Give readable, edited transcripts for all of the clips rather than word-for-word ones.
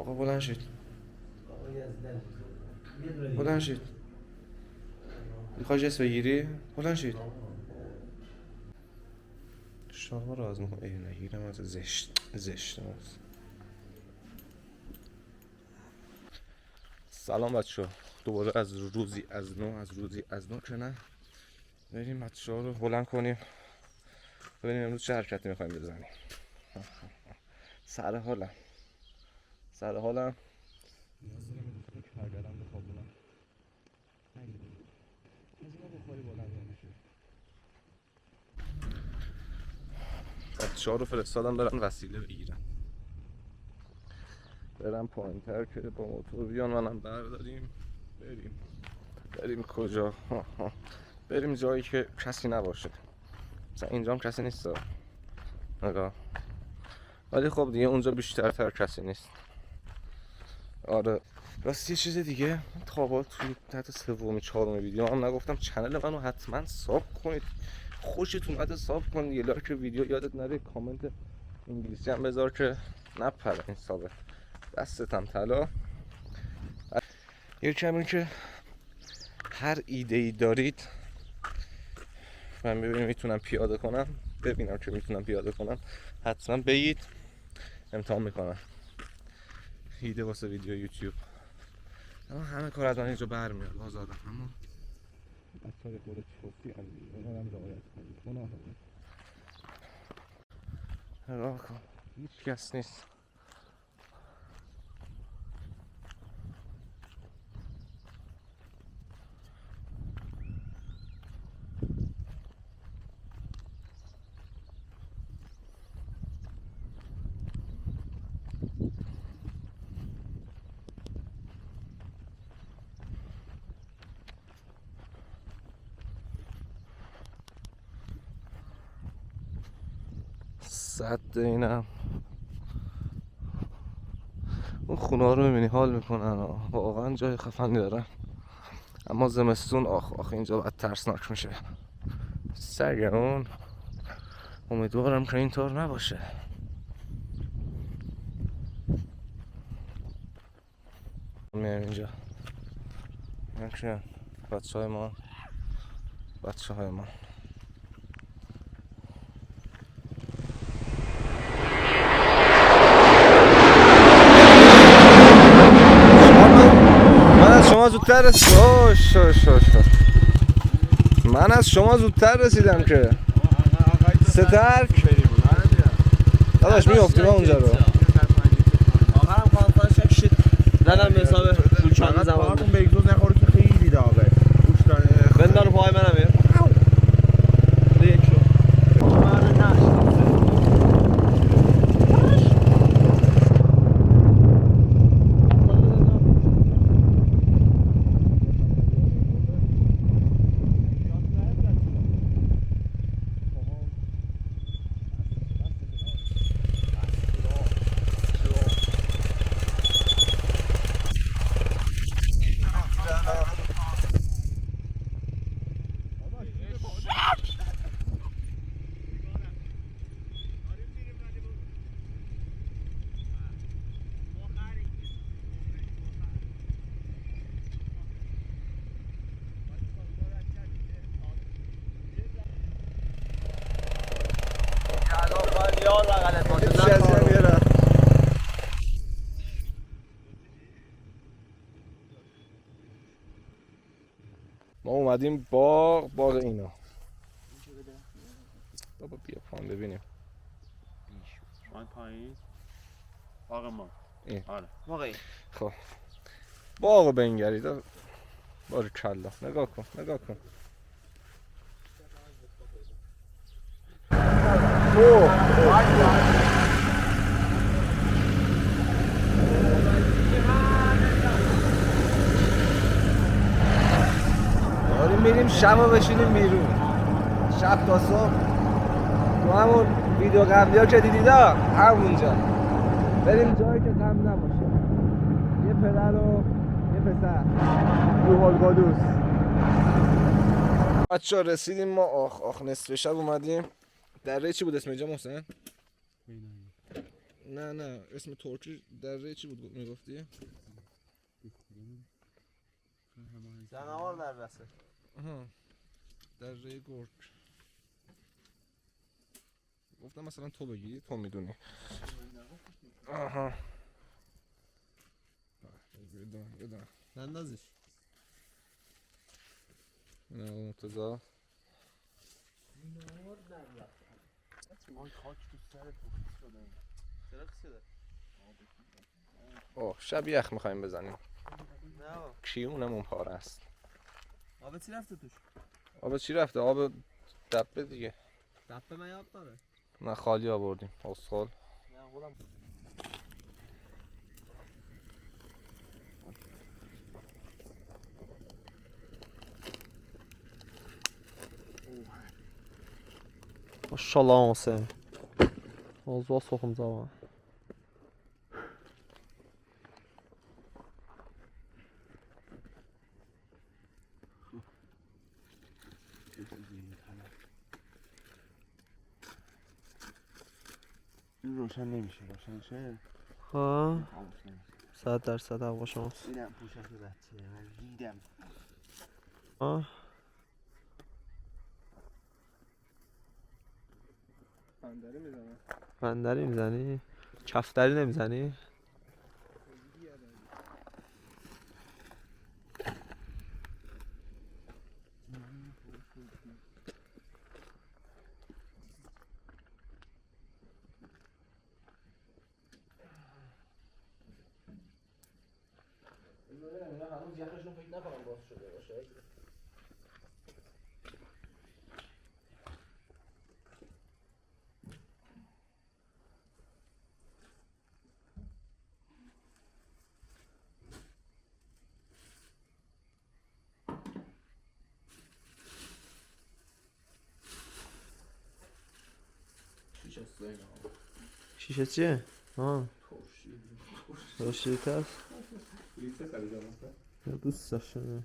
آقا بلند شید. بلند شید. میخوای جس بگیری؟ بلند شید. شما راز میکنم. ای نگیرم از زشت هست. سلام بچه ها، دوباره از روزی از نو که نه بریم بچه ها رو بلند کنیم ببینیم امروز چه حرکتی میخوایم بزنیم. سر حالم نیاز دارم یه دوستان کرگرم بخوابونم. از اینا بخوری بلند نمیشه. بچه ها رو فرستادم برن وسیله بگیرن، برم پایین‌تر که با موتور بیان منم برداریم بریم کجا؟ بریم جایی که کسی نباشه. مثلا اینجا هم کسی نیست نگاه، ولی خب دیگه اونجا بیشتر کسی نیست. آره راستی یه چیز دیگه، تا با توی تحت سومی چهارمی ویدیو هم نگفتم چنل منو حتما ساب کنید. خوشتون اومده ساب کن، یه لایک ویدیو یادت نره، کامنت انگلیسی هم بذار که نپره این سابه، دستتم طلا. یکی همین که هر ایده ای دارید من ببینم میتونم پیاده کنم حتما بگید، امتحان میکنم. ایده واسه ویدیو یوتیوب، اما همه کار از من اینجا برمیاد آزادم، اما اثر خودت چوفتی هم دیگه اونا هم رعایت کنید. نگاه کن هیچ کس نیست. صد اینم اون خونه ها رو میبینی حال میکنن، واقعا جای خفنی دارن، اما زمستون آخ اینجا باید ترسناک میشه. سرگرون امیدوارم که اینطور نباشه. میایم اینجا نکشن بچه های ما من از شما زودتر رسیدم که سترک داداش میافتیم اونجا رو. آخرم کانفرانس کشید زدم به حساب روچان زمان بگذوز نخوره که خیلی داغه بندار پای منم یه یک شو ما اومدیم باغ اینا. بابا بیا پایین ببینیم. پایین باغ ما. آره واقعی خب باغو بنگرید باریکلا. نگاه کن داریم میریم شبا بشینیم بیرون، شب تا صبح تو همون ویدیو قبلی ها که دیدید همونجا بریم جایی که غم نباشه، یه پدر و یه پسر روح القدس. بچه‌ها رسیدیم ما آخ نصف شب اومدیم. دره چی بود اسم اینجا محسن؟ نه اسم ترکی دره چی بود میگفتی؟ زنوار در رسه. آها دره گرگ. گفتم مثلا تو بگی تو میدونی. آها بدون نندازش. نه مرتضی وای خاک تو سرت شده. چرا شده؟ اوه شب یخ میخوایم بزنیم. نه بابا. کیونمون پاره است. آب چی رفته توش؟ آب چی رفته؟ آب دبه دیگه. دپه من یاد داره. نه خالی آوردیم. اسخال. نه خودم. ماشاءالله حسین. موضوع سخم زمان. این روشن نمیشه. روشن شه. ها. خاموش نمیشه. 100% هوا شماست. دیدم پوشش بچه. من دیدم. آه. بندری میزنه. بندری میزنی؟ کفتری نمیزنی؟ هنوز یخشون فکر نکنم باز شده باشه. شیشه چیه؟ آه. ترشی هست؟ دوست داشتم.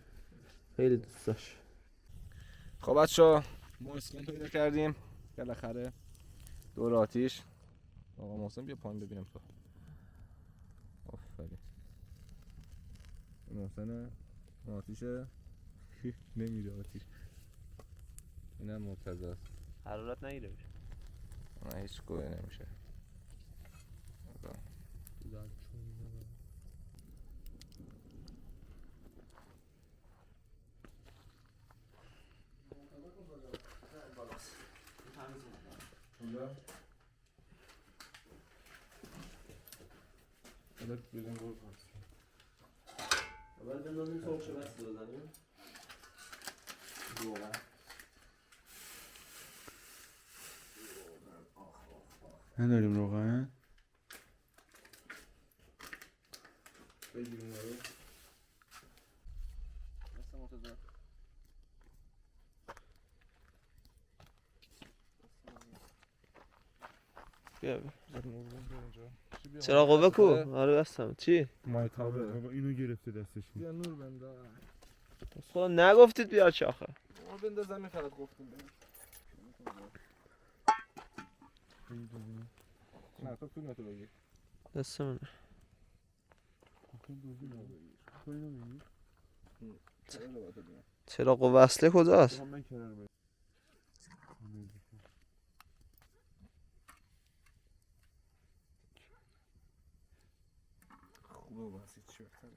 خیلی دوست داشت. خب بچه‌ها ما اسکان پیدا کردیم بالاخره دور آتیش. آقا محسن بیا پایین ببینم تو. آفرین. محسن آتیشه نمیره آتیش. اینم مرتضی است. حرارت نگیره میشه. نه هیچ گویی نمیشه. اول بندازیم سرخ شه بس بزنیم. نداریم روغن. بگیریم رو. بیا چرا قوه کو؟ آره بستم. چی؟ مایتابه. بابا اینو گرفته دستش. بیا نور بنده. خدا نگفتید بیا چه آخه. ما بندازم فقط گفتیم. نه تو تو بگیر. دست منه. چرا قوه اصلی کجاست؟ خوبه باسید چی بهتره.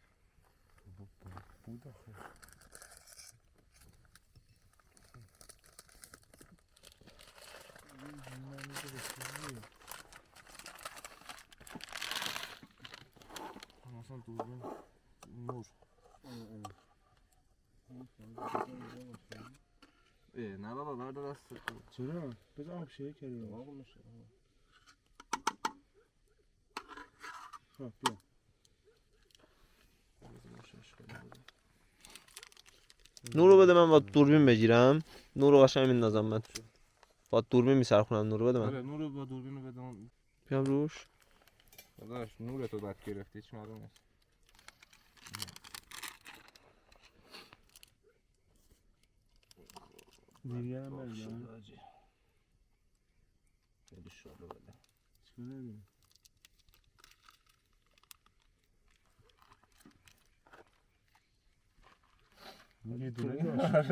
بود آخه. مثلا دوربین نور. نه بابا بردار دست تو. چرا؟ بذار آب شه کریم. آقا میشه. خب بیا. نورو بده من با دوربین بگیرم. نورو قشنگ میندازم من. با دوربین میچرخونم نورو بده من. آره نور با دوربین رو بدم. بیام روش. داداش نور تو بعد گرفتی هیچ معلوم نیست. دیگه هم بردم. خیلی شاده بده. چیکار نداری؟ یه دونه داشت.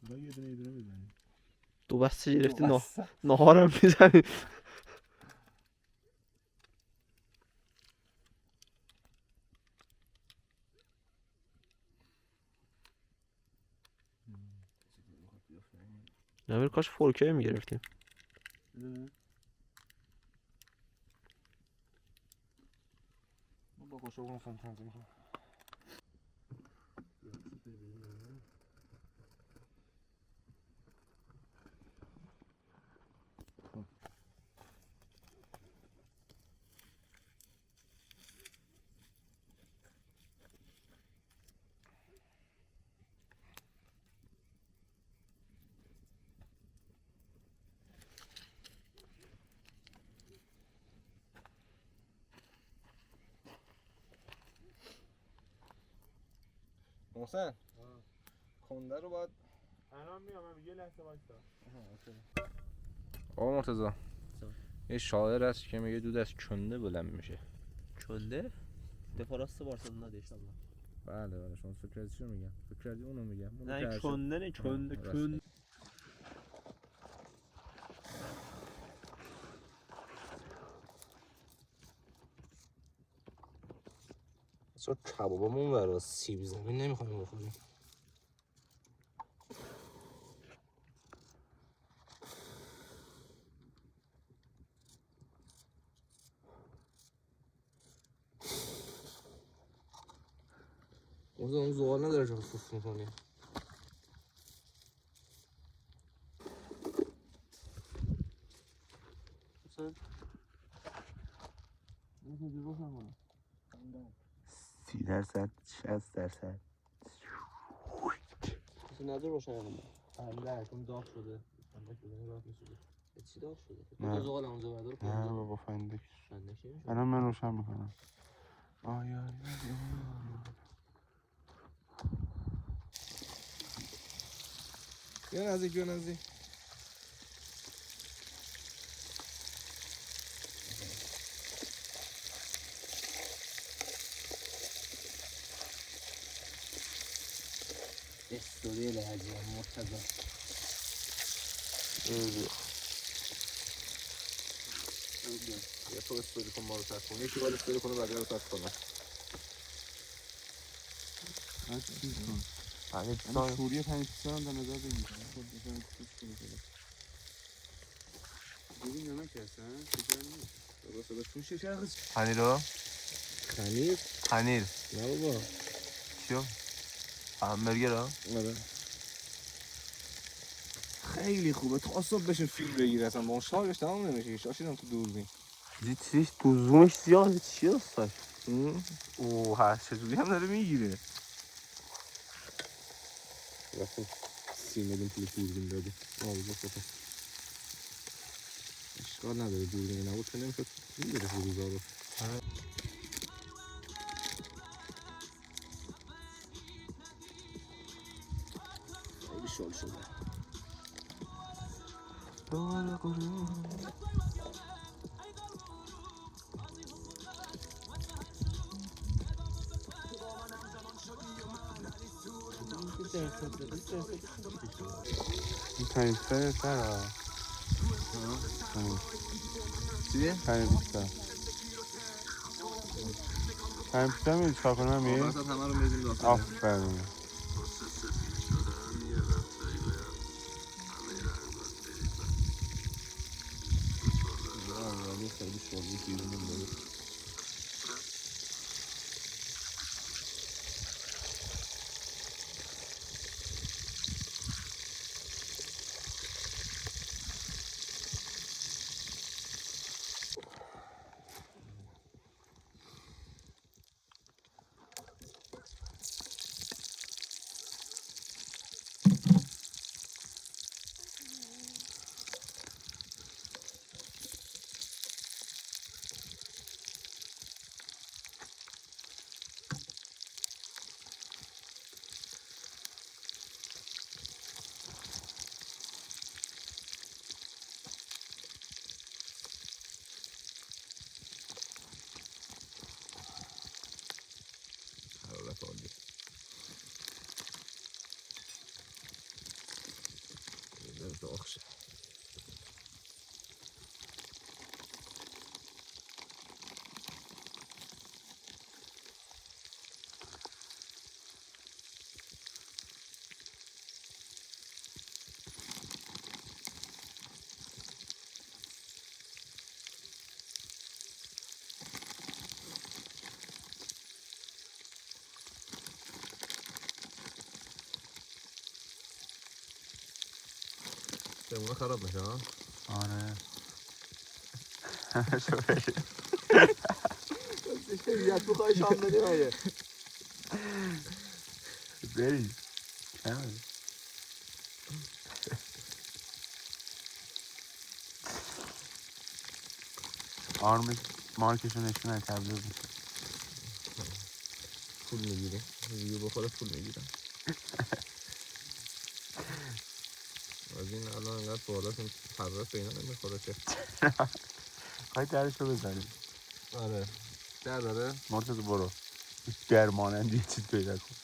با یه دونه بزنیم. دو بسته گرفتی ناهارم میزنی. نمیر کاش فورکه میگرفتیم. با قاشق اون تنظیم کنم. محسن کنده رو باید الان میام یه لحظه وایسا. آقا مرتضی یه شاعر هست که میگه دود از کنده بلند میشه. چنده؟ دفاع راست بارسلونا دیگه ان بله شما فکر کردی چی میگم؟ فکر کردی اونو میگم. نه چنده نه چنده. اصلا کبابمون برای سیب زمین نمیخوایم بخوریم. اون زغال نداره چون سوس میکنی. مثلا 30%، 60%. کسی نظر روشن کنه. بله چون داغ شده. فندک بزنی راه میسوزه. چی داغ شده؟ نه. تو زغال اونجا بردار کن. نه بابا فندک. فندک نمیشه. الان من روشن میکنم. آیا بیا نزدیک. استوری لحظه مرتضی. یه تو استوری کن ما رو تست کن. یکی باید استوری کنه بقیه رو تست کنه. من سوریه 5% هم در نظر بگیر. ببین نمک هست پنیر پنیر نه بابا چیو؟ همبرگر ها؟ آره خیلی خوبه. تا صبح بشین فیلم بگیر اصلا با اون شارژش تمام نمیشه. شاشیدم تو دوربین. چیزیش تو زومش زیاده چی هستش؟ اوه هر چجوری هم داره میگیره. رفتیم 30 میلیون پول دوربین دادی. بخواه اشکال نداره دوربین نبود که نمیشد میگیره روزا رو. خیلی شل شده. این 5% سر چیه؟ 5%. 5% میدی چکار کنم می؟ وسط همه رو میزیم داخل. آفرین. خیلی شل بیرون داره. حرارت عالی. شاخ شد. سمونه خراب میشه ها؟ آره همه شو بگیر شریعت بخوای شام بدیم اگه بری کمه آرم مارکشو نشونه تبلیغ میشه پول میگیریم ویدیو بخوره پول میگیرم از این الان انقدر بالاتون پرس به اینا نمیخوره که خواهی درشو بزنیم آره در داره مرتضی برو درمانند یه چیز پیدا کن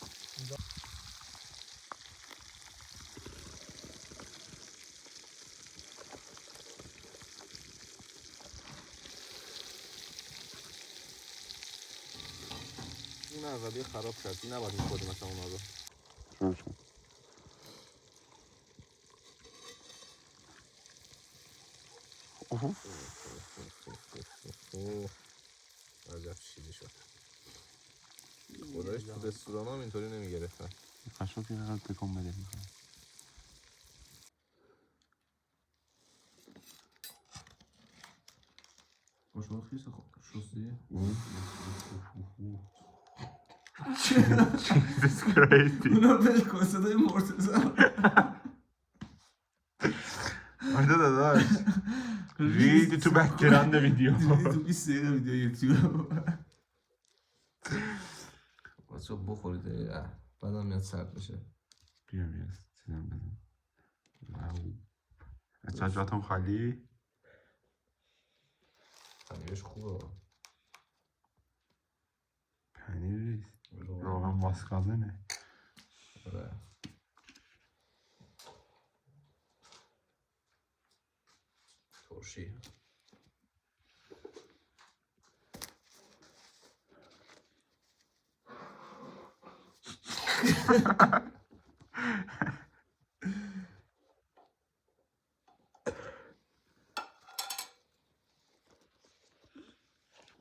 این اولی خراب شد این نباید میخوردیم مثلا اونا رو شروع شد عجب چیزی شد خدایش تو رستوران هم اینطوری نمیگرفتن قشنگ که فقط تکون بده میکنه شما خیلی شستی؟ Jesus Christ اونا بهش کن صدای مرتضی آره داداش ریدی تو بک‌گراند ویدیو تو 20 دقیقه ویدیو یوتیوب بچه بخورید بعدم میاد سرد بشه بیا سیدم بزن بچه جاتون خالی پنیرش خوبه پنیر ریز روغن ماسکازنه آره ترشی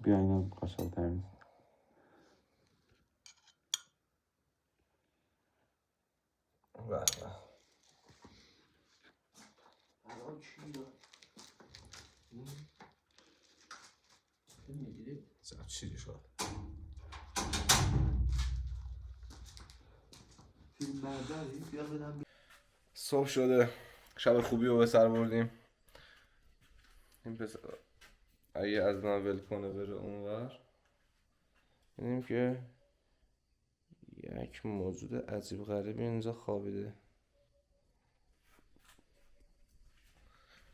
بیا اینا قاشق تمیز بله بله چیزی شد صبح شده شب خوبی رو به سر بردیم این پسر اگه از من ول کنه بره اونور ببینیم که یک موجود عجیب غریبی اینجا خوابیده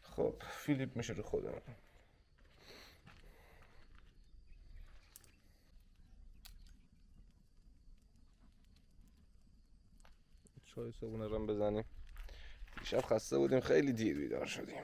خب فیلیپ میشه رو خودمون چای صبحونه رو بزنیم دیشب خسته بودیم خیلی دیر بیدار شدیم